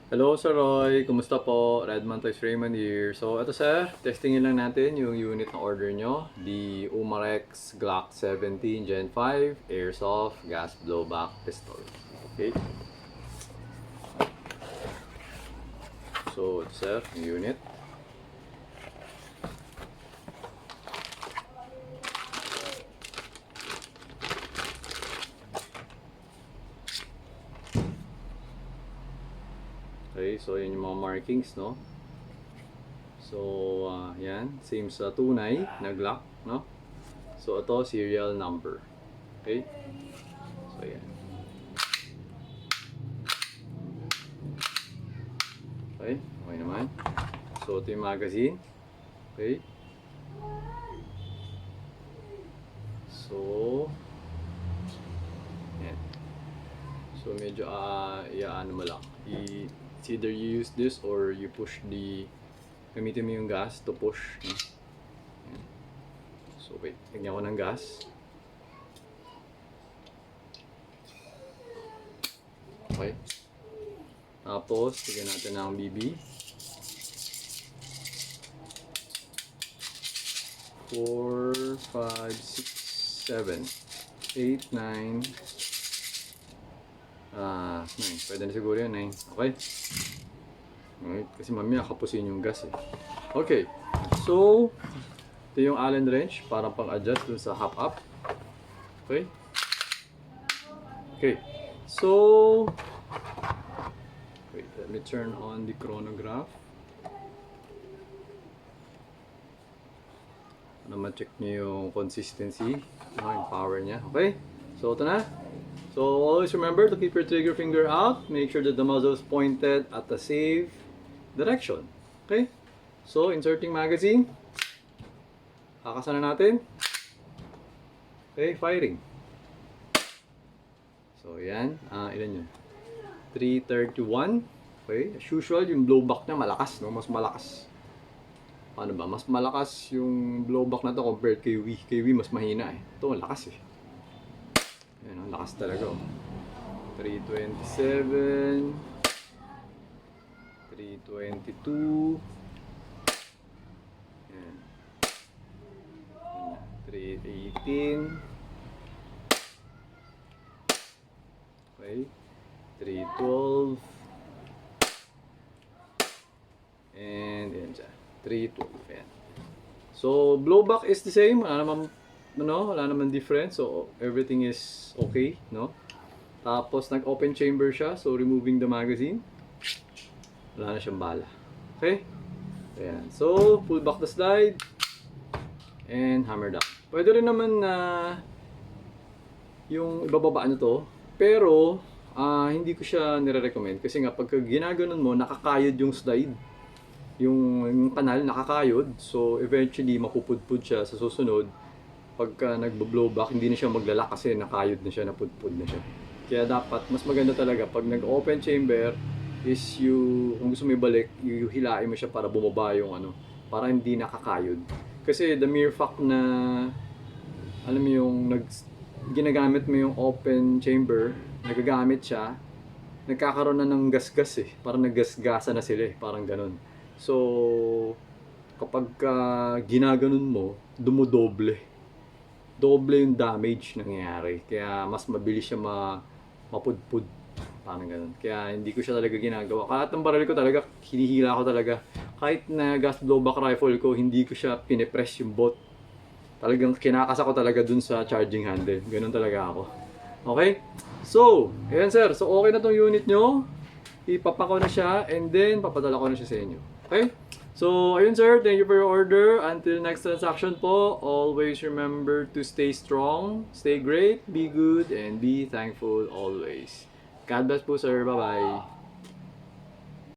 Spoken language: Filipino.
Hello Sir Roy, kumusta po? Redmond Toys Raymond here. So ito sir, testingin lang natin yung unit na order nyo. The Umarex Glock 17 Gen 5 Airsoft Gas Blowback Pistol. Okay. So ito sir, yung unit. Okay, so yun yung mga markings, no? So, yan. Same sa tunay na Glock, no? So, ito, serial number. Okay? So, yan. Okay? Okay naman. So, ito yung magazine. Okay? So, yan. So, medyo, ano mo lang. It's either you use this or you push gamitin mo yung gas to push. Yan. So, wait. Lagyan ko ng gas. Okay. Tapos, lagyan natin ng BB. 4, 5, 6, 7, 8, 9. 9. Pwede na siguro yun, 9. Okay? Okay. Kasi mamaya kapusin yung gas eh. Okay. So, ito yung Allen wrench. Parang pang-adjust dun sa hop-up. Okay? Okay. So, wait. Let me turn on the chronograph. Para ma-check nyo yung consistency. Yung power niya. Okay? So, ito na. So, always remember to keep your trigger finger out. Make sure that the muzzle is pointed at the safe direction. Okay? So, inserting magazine. Kakasan na natin. Okay, firing. So, yan. Ilan yun? 331. Okay, as usual, yung blowback niya malakas, no? Mas malakas. Paano ba? Mas malakas yung blowback na to compared kay Wii. Kay Wii, mas mahina eh. Ito, malakas eh. Yan, ang lakas talaga. 327, 322, yan. 318, okay, 312, and yan siya, 312, yan. So, blowback is the same. Wala naman difference. So, everything is okay, no? Tapos, nag-open chamber siya. So, removing the magazine. Wala na siyang bala. Okay? Ayan. So, pull back the slide. And hammer down. Pwede rin naman na yung ibababa nyo to. Pero, hindi ko siya nire-recommend. Kasi nga, pagka ginaganon mo, nakakayod yung slide. Yung kanal, nakakayod. So, eventually, mapupudpud siya sa susunod. Pagka nagbo-blowback, hindi na siya maglalak kasi nakayod na siya, napudpud na siya. Kaya dapat, mas maganda talaga, pag nag-open chamber, is kung gusto mo ibalik, hilain mo siya para bumaba yung para hindi nakakayod. Kasi the mere fact na, alam mo yung, ginagamit mo yung open chamber, nagagamit siya, nagkakaroon na ng gasgas eh. Parang naggasgasa na sila eh, parang ganun. So, kapag ginaganon mo, dumodoble. Doble yung damage nangyayari. Kaya mas mabilis siya mapudpud. Parang ganun. Kaya hindi ko siya talaga ginagawa. Kahit ang baril ko talaga, hinihila ko talaga. Kahit na gas blowback rifle ko, hindi ko siya pinepress yung bot. Talagang kinakasa ko talaga dun sa charging handle. Ganun talaga ako. Okay? So, ayan sir. So, okay na tong unit nyo. Ipapako na siya and then papadala ko na siya sa inyo. Okay? So, ayun sir, thank you for your order. Until next transaction po, always remember to stay strong, stay great, be good, and be thankful always. God bless po sir. Bye-bye.